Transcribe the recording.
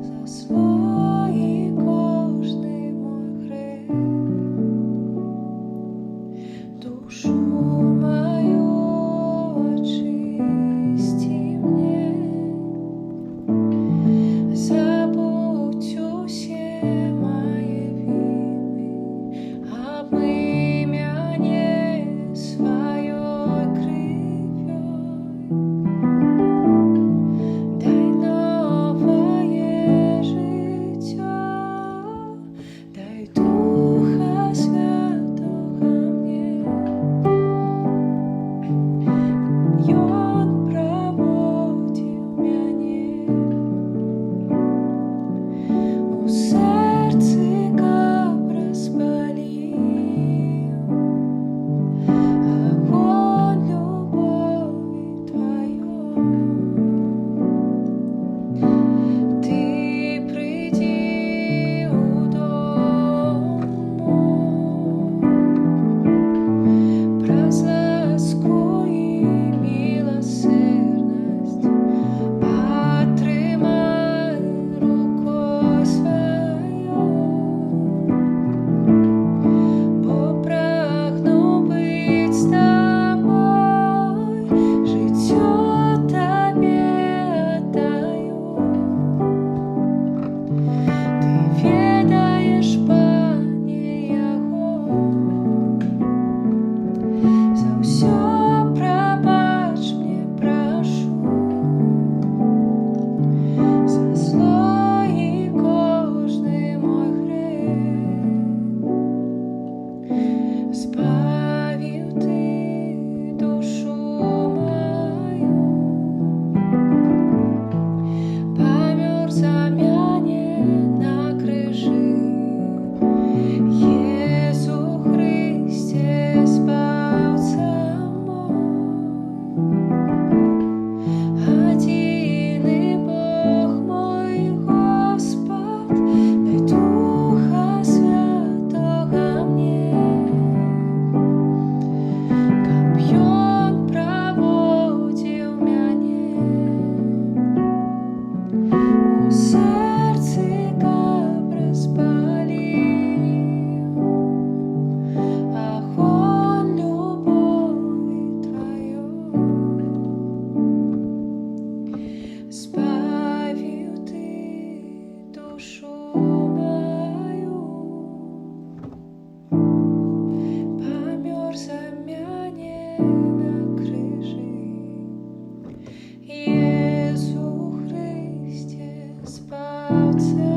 за свої кожний мой грех, душу мою очисти мне, забудь усе мои вины, обмый меня своей кровью, дай новое життя, дай Духа Святого мне, и Он проводил меня у сердце как распалил огонь любови Твоей. Ты приди у дом мой, про ласку и милосердность потримай рукой своей, бо прагну быть с Тобой, життя Тебе отдаю. Ты ведаешь, Пане, яго, за ўсё прабач мне, прашу, за злой кожный мой грех. Збавив Ти душу мою, помер за мяне на крижи. Єсу Христе, Збавца мой, одиный Бог мой, Господь, дай Духа Святого мне, каб ён проводил мяне у сердце, каб распалил огонь любови Твоей. Збавив Ты душу мою, помер за мяне на крижи. Єсу Христе, Збавце